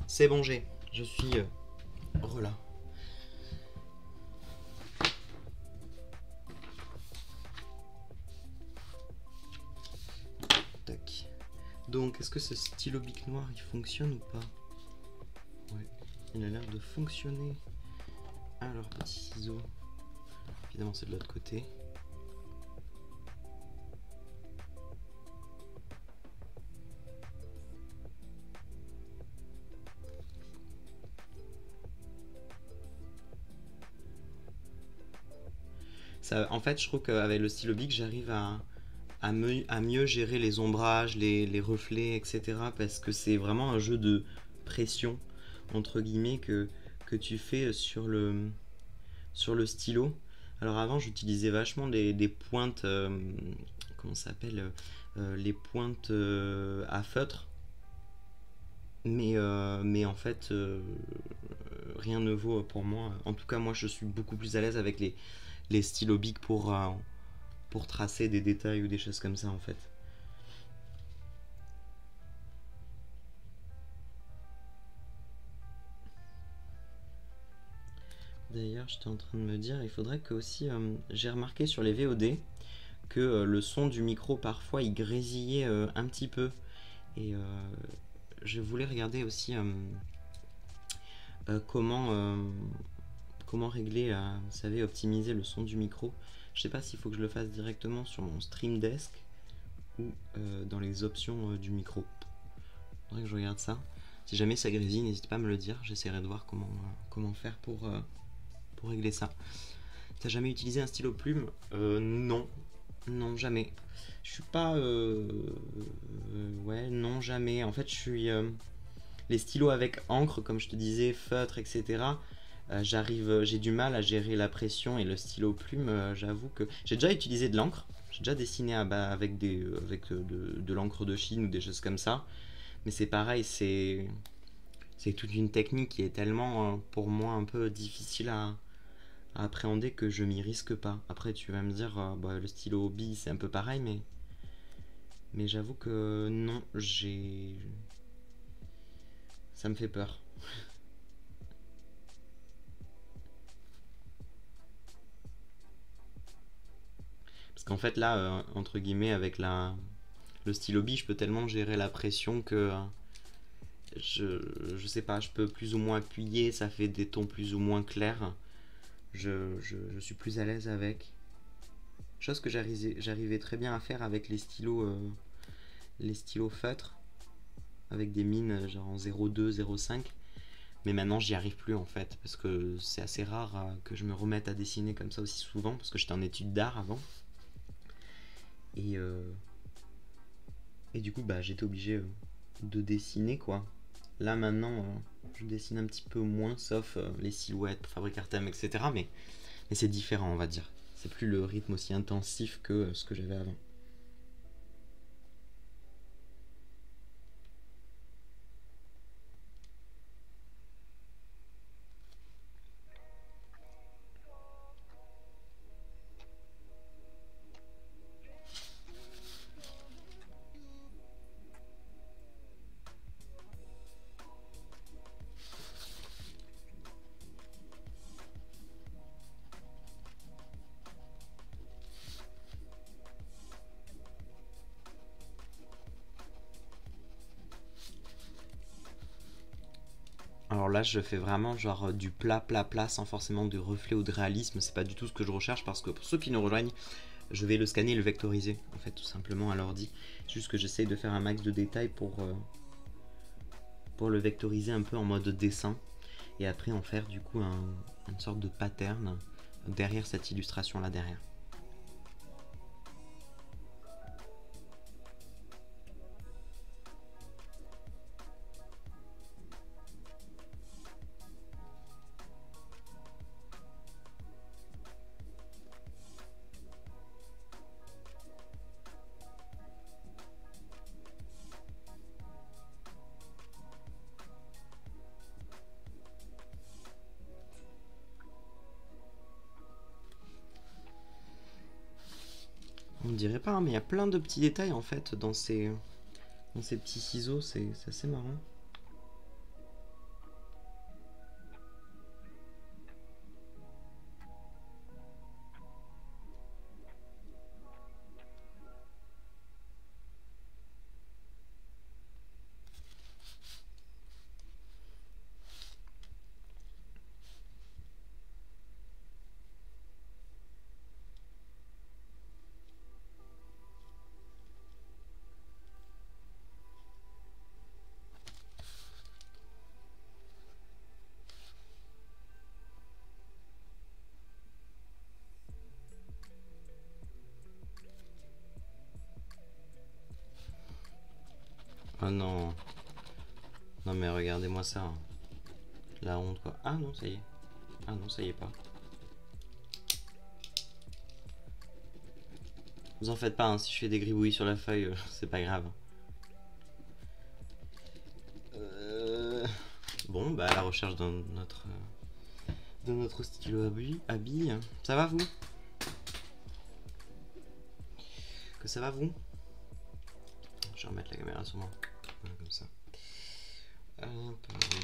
C'est bon, je suis relâ. Tac. Donc, est-ce que ce stylo bic noir, il fonctionne ou pas? Ouais, il a l'air de fonctionner. Alors, petit ciseau. Évidemment, c'est de l'autre côté. Ça, en fait, je trouve qu'avec le stylo bic, j'arrive à mieux gérer les ombrages, les reflets, etc. Parce que c'est vraiment un jeu de pression, entre guillemets, que tu fais sur le stylo. Alors avant, j'utilisais vachement des pointes, comment ça s'appelle, les pointes à feutre. Mais en fait, rien ne vaut pour moi. En tout cas, moi, je suis beaucoup plus à l'aise avec les stylos bic pour tracer des détails ou des choses comme ça, en fait. D'ailleurs, j'étais en train de me dire, il faudrait que aussi, j'ai remarqué sur les VOD que le son du micro, parfois, il grésillait un petit peu. Et je voulais regarder aussi comment régler, vous savez, optimiser le son du micro. Je sais pas s'il faut que je le fasse directement sur mon Stream Desk ou dans les options du micro. Faudrait que je regarde ça. Si jamais ça grésille, n'hésite pas à me le dire. J'essaierai de voir comment faire pour régler ça. T'as jamais utilisé un stylo plume? Non. Non, jamais. Je suis pas... ouais, non, jamais. En fait, je suis... les stylos avec encre, comme je te disais, feutre, etc. J'ai du mal à gérer la pression, et le stylo plume, j'avoue que... J'ai déjà utilisé de l'encre. J'ai déjà dessiné avec de l'encre de Chine ou des choses comme ça. Mais c'est pareil, c'est toute une technique qui est tellement, pour moi, un peu difficile à appréhender que je m'y risque pas. Après, tu vas me dire, bah, le stylo bille, c'est un peu pareil, mais j'avoue que non, ça me fait peur. Parce qu'en fait, là, entre guillemets, avec le stylo bille, je peux tellement gérer la pression que je sais pas, je peux plus ou moins appuyer, ça fait des tons plus ou moins clairs. Je suis plus à l'aise avec. Chose que j'arrivais très bien à faire avec les stylos feutres, avec des mines genre en 0,2, 0,5. Mais maintenant, j'y arrive plus en fait, parce que c'est assez rare que je me remette à dessiner comme ça aussi souvent, parce que j'étais en études d'art avant. Et, euh, et du coup, bah, j'étais obligé de dessiner quoi. Là maintenant, je dessine un petit peu moins, sauf les silhouettes, Fabric Artem, etc. Mais c'est différent, on va dire. C'est plus le rythme aussi intensif que ce que j'avais avant. Alors là, je fais vraiment genre du plat, plat, plat, sans forcément de reflet ou de réalisme. C'est pas du tout ce que je recherche, parce que pour ceux qui nous rejoignent, je vais le scanner et le vectoriser, en fait, tout simplement à l'ordi. Juste que j'essaye de faire un max de détails pour le vectoriser un peu en mode dessin. Et après en faire du coup une sorte de pattern derrière cette illustration là derrière. On ne dirait pas, hein, mais il y a plein de petits détails en fait dans ces petits ciseaux, c'est assez marrant. Oh non, non mais regardez-moi ça, hein. La honte quoi. Ah non, ça y est. Ah non, ça y est pas. Vous en faites pas, hein, si je fais des gribouillis sur la feuille, c'est pas grave. Bon, bah à la recherche de notre stylo à billes. Ça va vous? Que ça va vous? Je vais remettre la caméra sur moi. Voilà, comme ça.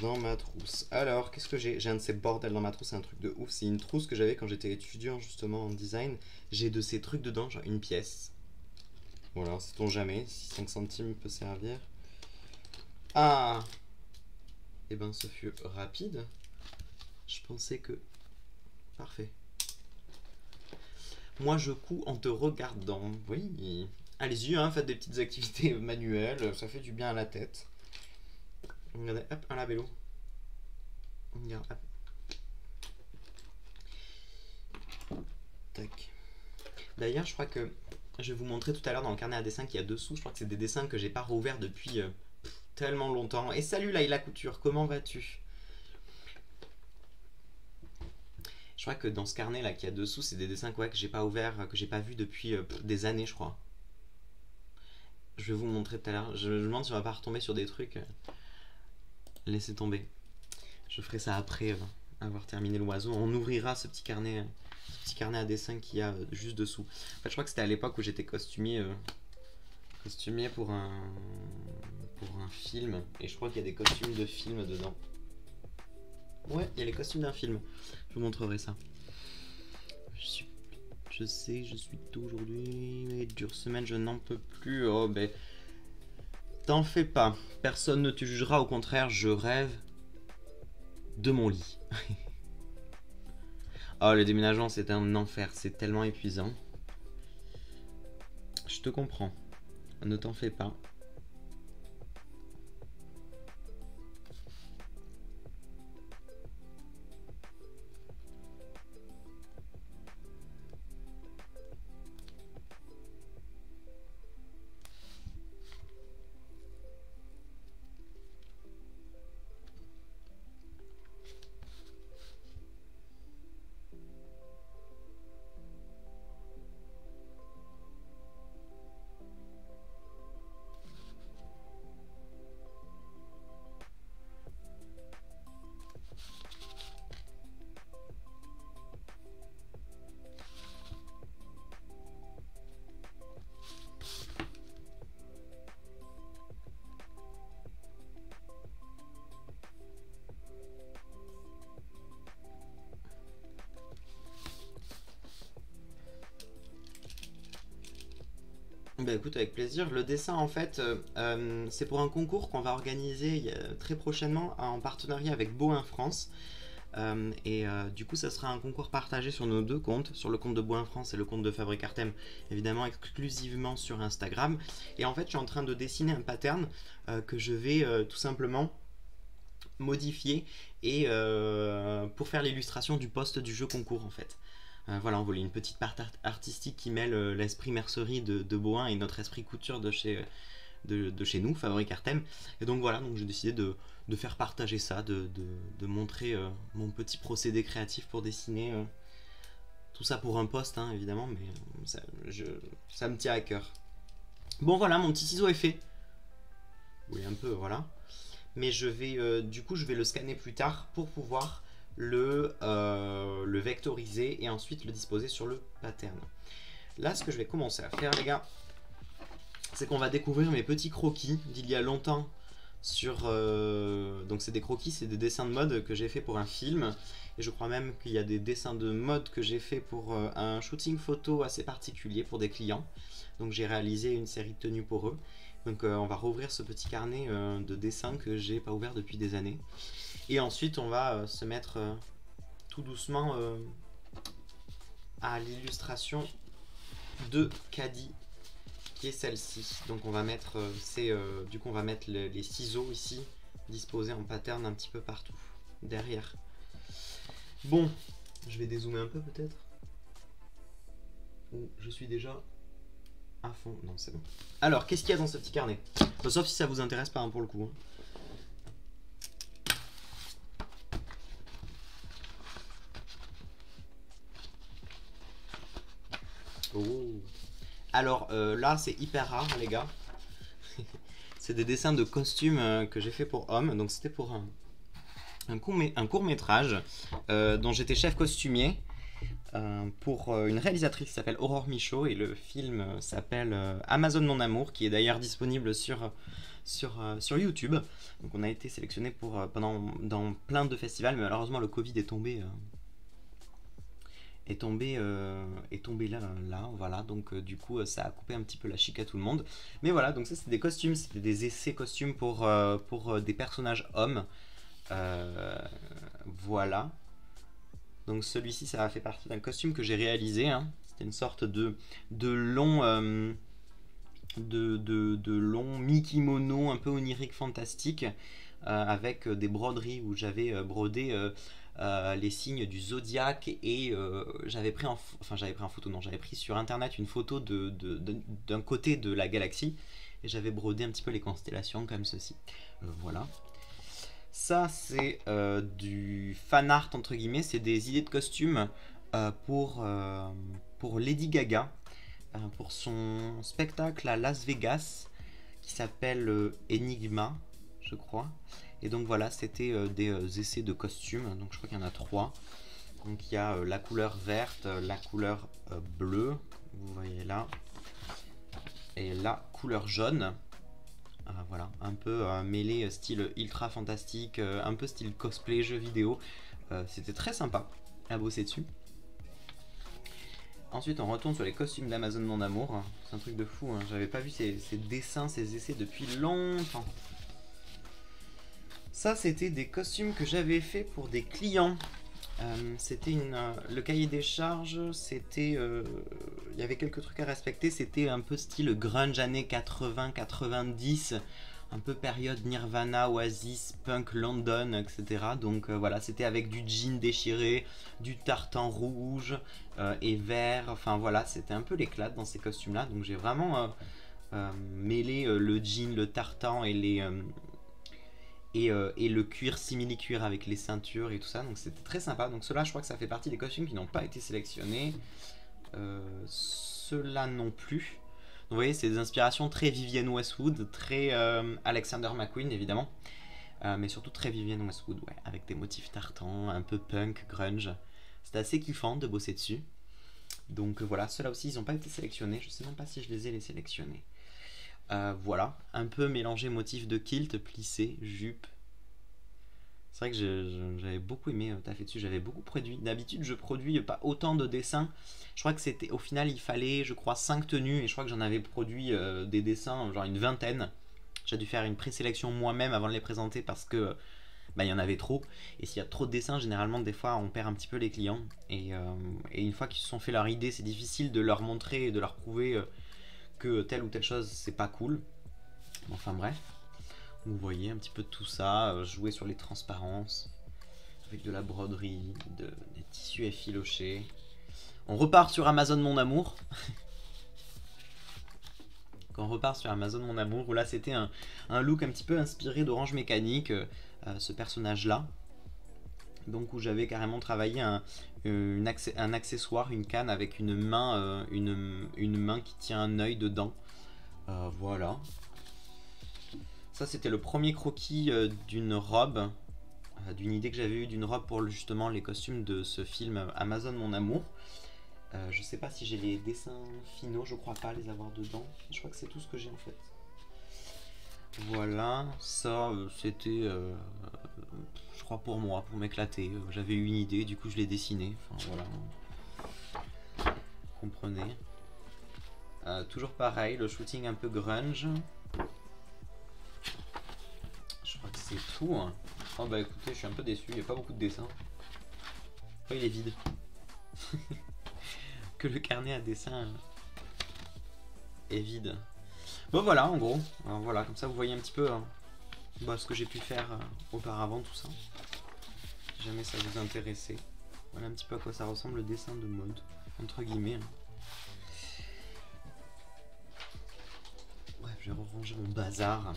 Dans ma trousse. Alors, qu'est-ce que j'ai? J'ai un de ces bordels dans ma trousse, c'est un truc de ouf. C'est une trousse que j'avais quand j'étais étudiant justement en design. J'ai de ces trucs dedans, genre une pièce. Voilà, sait-on jamais, si 5 centimes peut servir. Ah! Et ben, ce fut rapide. Je pensais que... Parfait. Moi, je couds en te regardant. Oui. Allez-y, hein, faites des petites activités manuelles, ça fait du bien à la tête. Regardez, hop, un labello. Regarde, hop. Tac. D'ailleurs, je crois que je vais vous montrer tout à l'heure dans le carnet à dessin qu'il y a dessous. Je crois que c'est des dessins que j'ai pas rouvert depuis tellement longtemps. Et salut Laïla Couture, comment vas-tu? Je crois que dans ce carnet là qu'il y a dessous, c'est des dessins que j'ai pas ouvert, que j'ai pas vu depuis des années, je crois. Je vais vous montrer tout à l'heure. Je me demande si on va pas retomber sur des trucs. Laissez tomber. Je ferai ça après avoir terminé l'oiseau. On ouvrira ce petit carnet à dessin qu'il y a juste dessous. En fait, je crois que c'était à l'époque où j'étais costumier pour un film. Et je crois qu'il y a des costumes de film dedans. Ouais, il y a les costumes d'un film. Je vous montrerai ça. Je sais, je suis tôt aujourd'hui, mais dure semaine, je n'en peux plus. Oh, ben. T'en fais pas. Personne ne te jugera, au contraire, je rêve de mon lit. Oh, le déménagement, c'est un enfer, c'est tellement épuisant. Je te comprends. Ne t'en fais pas. Bah écoute, avec plaisir. Le dessin, en fait, c'est pour un concours qu'on va organiser très prochainement en partenariat avec Boin France. Du coup, ça sera un concours partagé sur nos deux comptes, sur le compte de Boin France et le compte de Fabrique Artem, évidemment exclusivement sur Instagram. Et en fait, je suis en train de dessiner un pattern que je vais tout simplement modifier et pour faire l'illustration du post du jeu concours en fait. Voilà, on voulait une petite part artistique qui mêle l'esprit mercerie de Boin et notre esprit couture de chez nous, Fabrique Artem. Et donc voilà, donc j'ai décidé de faire partager ça, de montrer mon petit procédé créatif pour dessiner. Tout ça pour un post, hein, évidemment, mais ça me tient à cœur. Bon voilà, mon petit ciseau est fait. Oui, un peu, voilà. Mais du coup, je vais le scanner plus tard pour pouvoir le vectoriser et ensuite le disposer sur le pattern. Là, ce que je vais commencer à faire, les gars, c'est qu'on va découvrir mes petits croquis d'il y a longtemps donc c'est des croquis, c'est des dessins de mode que j'ai fait pour un film, et je crois même qu'il y a des dessins de mode que j'ai fait pour un shooting photo assez particulier pour des clients. Donc j'ai réalisé une série de tenues pour eux. Donc on va rouvrir ce petit carnet de dessins que j'ai pas ouvert depuis des années. Et ensuite on va se mettre tout doucement à l'illustration de Caddy, qui est celle-ci. Donc on va mettre du coup on va mettre les ciseaux ici disposés en pattern un petit peu partout derrière. Bon, je vais dézoomer un peu peut-être. Ou je suis déjà à fond. Non, c'est bon. Alors, qu'est-ce qu'il y a dans ce petit carnet? Sauf si ça vous intéresse pas, hein, pour le coup. Oh. Alors, là, c'est hyper rare, les gars. C'est des dessins de costumes que j'ai fait pour hommes. Donc, c'était pour un court métrage dont j'étais chef costumier. Pour une réalisatrice qui s'appelle Aurore Michaud, et le film s'appelle Amazon Mon Amour, qui est d'ailleurs disponible sur YouTube. Donc on a été sélectionné dans plein de festivals, mais malheureusement le Covid est tombé là, voilà. Donc du coup ça a coupé un petit peu la chic à tout le monde. Mais voilà, donc ça c'est des costumes, c'était des essais costumes pour des personnages hommes. Voilà. Donc celui-ci, ça a fait partie d'un costume que j'ai réalisé. Hein. C'était une sorte de long long mi-kimono un peu onirique fantastique avec des broderies où j'avais brodé les signes du zodiaque et j'avais pris en photo, non, j'avais pris sur internet une photo d'un côté de la galaxie et j'avais brodé un petit peu les constellations comme ceci. Voilà. Ça c'est du fan art entre guillemets, c'est des idées de costumes pour Lady Gaga pour son spectacle à Las Vegas qui s'appelle Enigma, je crois. Et donc voilà, c'était des essais de costumes, donc je crois qu'il y en a 3. Donc il y a la couleur verte, la couleur bleue, vous voyez là, et la couleur jaune. Voilà, un peu mêlé style ultra fantastique, un peu style cosplay, jeu vidéo. C'était très sympa à bosser dessus. Ensuite, on retourne sur les costumes d'Amazon Mon Amour. C'est un truc de fou, hein. J'avais pas vu ces dessins, ces essais depuis longtemps. Ça, c'était des costumes que j'avais fait pour des clients. C'était le cahier des charges, c'était... Il y avait quelques trucs à respecter, c'était un peu style grunge années 80-90, un peu période Nirvana, Oasis, punk London, etc. Donc voilà, c'était avec du jean déchiré, du tartan rouge et vert, enfin voilà, c'était un peu l'éclat dans ces costumes-là. Donc j'ai vraiment mêlé le jean, le tartan et les... et le cuir simili-cuir avec les ceintures et tout ça, donc c'était très sympa. Donc ceux-là, je crois que ça fait partie des costumes qui n'ont pas été sélectionnés. Ceux-là non plus. Donc vous voyez, c'est des inspirations très Vivienne Westwood, très Alexander McQueen évidemment, mais surtout très Vivienne Westwood, ouais, avec des motifs tartans, un peu punk, grunge. C'était assez kiffant de bosser dessus. Donc voilà, ceux-là aussi, ils n'ont pas été sélectionnés. Je sais même pas si je les ai sélectionnés. Voilà, un peu mélangé motif de kilt, plissé, jupe. C'est vrai que j'avais beaucoup aimé taffer dessus, j'avais beaucoup produit. D'habitude, je produis pas autant de dessins. Je crois que c'était, au final, il fallait, je crois, 5 tenues et je crois que j'en avais produit des dessins, genre une vingtaine. J'ai dû faire une présélection moi-même avant de les présenter parce que bah, il y en avait trop. Et s'il y a trop de dessins, généralement, des fois, on perd un petit peu les clients. Et une fois qu'ils se sont fait leur idée, c'est difficile de leur montrer et de leur prouver que telle ou telle chose c'est pas cool. Enfin bref, vous voyez un petit peu de tout ça, jouer sur les transparences avec de la broderie, des tissus effilochés. On repart sur Amazon Mon Amour. On repart sur Amazon Mon Amour où là c'était un look un petit peu inspiré d'Orange Mécanique, ce personnage là. Donc où j'avais carrément travaillé un accessoire, une canne avec une main qui tient un œil dedans. Voilà. Ça c'était le premier croquis d'une robe, d'une idée que j'avais eue d'une robe pour justement les costumes de ce film Amazon Mon Amour. Je sais pas si j'ai les dessins finaux, je crois pas les avoir dedans. Je crois que c'est tout ce que j'ai en fait. Voilà, ça c'était, je crois pour moi, pour m'éclater. J'avais eu une idée, du coup je l'ai dessiné. Enfin voilà. Vous comprenez. Toujours pareil, le shooting un peu grunge. Je crois que c'est tout. Hein. Oh bah écoutez, je suis un peu déçu, il n'y a pas beaucoup de dessins. Oh, il est vide. Que le carnet à dessin est vide. Bon voilà, en gros. Alors, voilà, comme ça vous voyez un petit peu ce que j'ai pu faire auparavant, tout ça. Si jamais ça vous intéressait. Voilà un petit peu à quoi ça ressemble le dessin de mode, entre guillemets. Bref, je vais ranger mon bazar.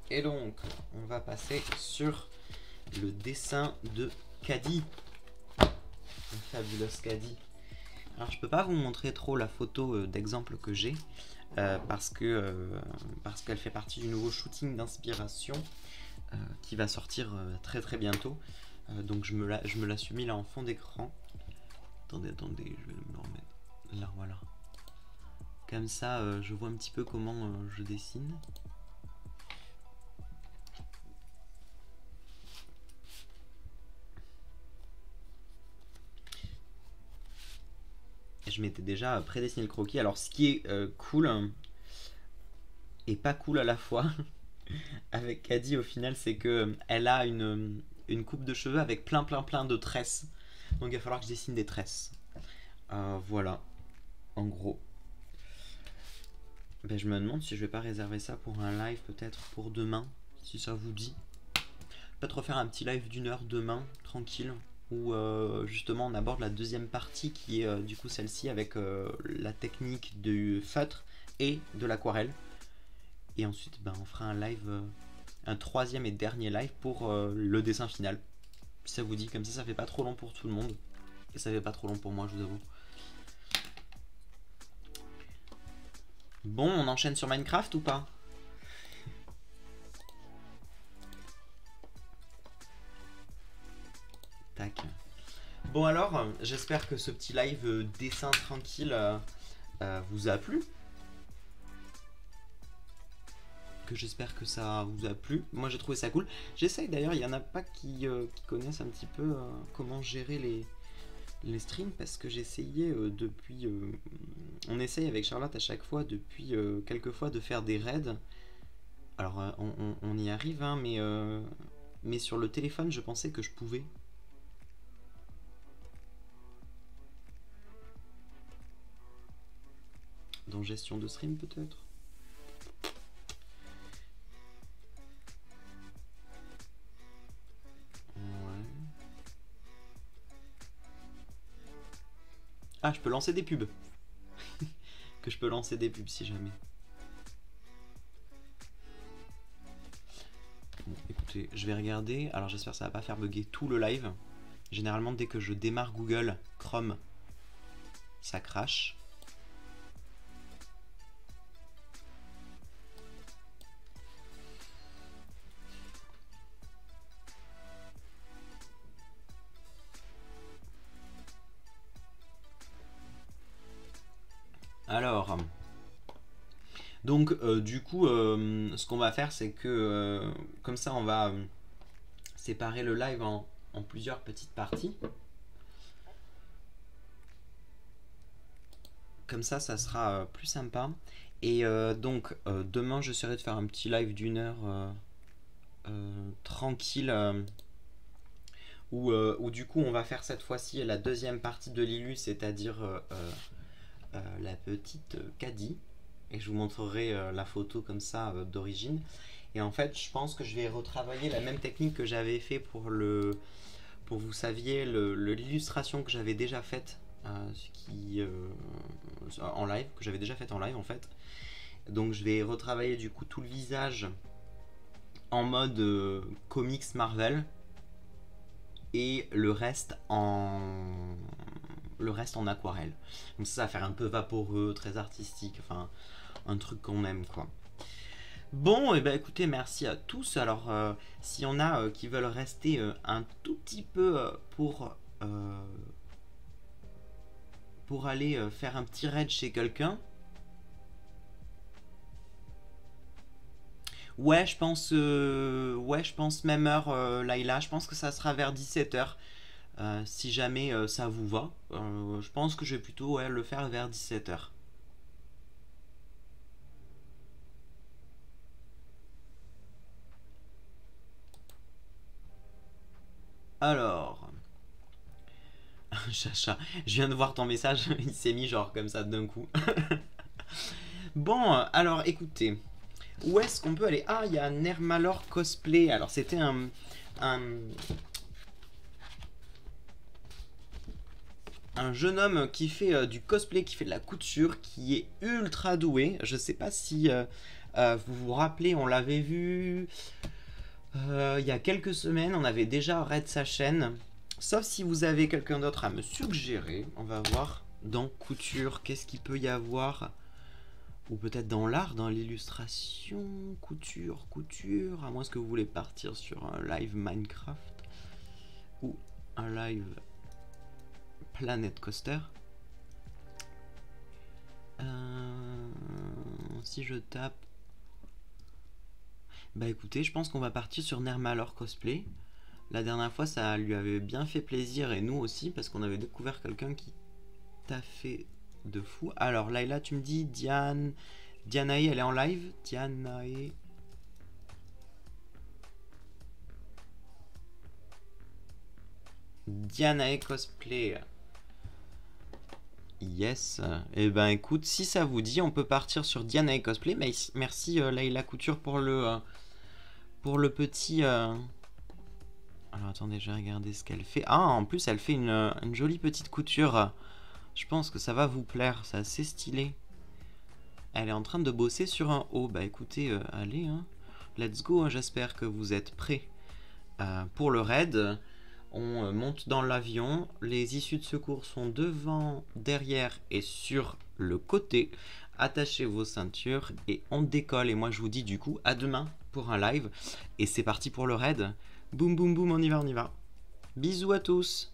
Et donc, on va passer sur le dessin de Caddy. Un fabuleux Caddy. Alors, je peux pas vous montrer trop la photo d'exemple que j'ai parce qu'elle fait partie du nouveau shooting d'inspiration qui va sortir très très bientôt. Donc, je me la suis mis là en fond d'écran. Attendez, je vais me le remettre. Là, voilà. Comme ça, je vois un petit peu comment je dessine. Je m'étais déjà prédessiné le croquis. Alors ce qui est cool et pas cool à la fois avec Caddy au final, c'est que elle a une coupe de cheveux avec plein de tresses. Donc il va falloir que je dessine des tresses. Voilà, en gros. Ben, je me demande si je vais pas réserver ça pour un live peut-être pour demain. si ça vous dit. Peut-être refaire un petit live d'1 heure demain, tranquille, où justement on aborde la deuxième partie qui est du coup celle-ci avec la technique du feutre et de l'aquarelle. Et ensuite on fera un live, un troisième et dernier live pour le dessin final. Si ça vous dit, comme ça fait pas trop long pour tout le monde. Et ça fait pas trop long pour moi, je vous avoue. Bon, on enchaîne sur Minecraft ou pas? Tac. Bon alors, j'espère que ce petit live dessin tranquille vous a plu. J'espère que ça vous a plu. Moi j'ai trouvé ça cool. J'essaye d'ailleurs, il y en a pas qui connaissent un petit peu comment gérer les streams, parce que j'essayais depuis... on essaye avec Charlotte à chaque fois depuis quelques fois de faire des raids. Alors on y arrive, hein, mais sur le téléphone je pensais que je pouvais. Dans gestion de stream peut-être. Ah, je peux lancer des pubs. Que je peux lancer des pubs si jamais. Bon, écoutez, je vais regarder. Alors j'espère que ça va pas faire bugger tout le live. Généralement, dès que je démarre Google Chrome, ça crache. Alors, donc du coup, ce qu'on va faire, c'est que comme ça, on va séparer le live en plusieurs petites parties. Comme ça sera plus sympa. Et donc, demain, j'essaierai de faire un petit live d'1 heure tranquille. Où du coup, on va faire cette fois-ci la deuxième partie de l'illu, c'est-à-dire la petite Caddy. Et je vous montrerai la photo comme ça d'origine. Et en fait, je pense que je vais retravailler la même technique que j'avais fait pour vous saviez, l'illustration que j'avais déjà faite en live, que j'avais déjà faite en live en fait. Donc je vais retravailler du coup tout le visage en mode comics Marvel et le reste en aquarelle. Donc ça va faire un peu vaporeux, très artistique, enfin un truc qu'on aime quoi. Bon, et ben écoutez, merci à tous. Alors, s'il y en a qui veulent rester un tout petit peu pour aller faire un petit raid chez quelqu'un. Ouais, je pense même heure, Laïla. Je pense que ça sera vers 17 h. Si jamais ça vous va. Je pense que je vais plutôt le faire vers 17 h. Alors, Chacha, je viens de voir ton message, il s'est mis genre comme ça d'un coup. Bon, alors écoutez, où est-ce qu'on peut aller? Ah, il y a Nermalor Cosplay. Alors c'était un jeune homme qui fait du cosplay, qui fait de la couture, qui est ultra doué. Je sais pas si vous vous rappelez, on l'avait vu il y a quelques semaines, on avait déjà raid sa chaîne. Sauf si vous avez quelqu'un d'autre à me suggérer. On va voir dans couture, qu'est-ce qu'il peut y avoir. Ou peut-être dans l'art, dans l'illustration. Couture, à moins que vous voulez partir sur un live Minecraft. Ou un live Planet Coaster. Si je tape... Bah écoutez, je pense qu'on va partir sur Nermalor Cosplay. La dernière fois, ça lui avait bien fait plaisir, et nous aussi, parce qu'on avait découvert quelqu'un qui t'a fait de fou. Alors, Laïla, tu me dis, Dianae, elle est en live. Dianae Cosplay. Yes. Et ben écoute, si ça vous dit, on peut partir sur Dianae Cosplay. Mais merci Laïla Couture pour pour le petit... Alors attendez, je vais regarder ce qu'elle fait. Ah, en plus, elle fait une jolie petite couture. Je pense que ça va vous plaire, c'est assez stylé. Elle est en train de bosser sur un haut. Bah écoutez, allez, hein. Let's go, hein. J'espère que vous êtes prêts pour le raid. On monte dans l'avion. Les issues de secours sont devant, derrière et sur le côté. Attachez vos ceintures et on décolle. Et moi, je vous dis du coup à demain pour un live. Et c'est parti pour le raid. Boum, boum, boum, on y va, on y va. Bisous à tous.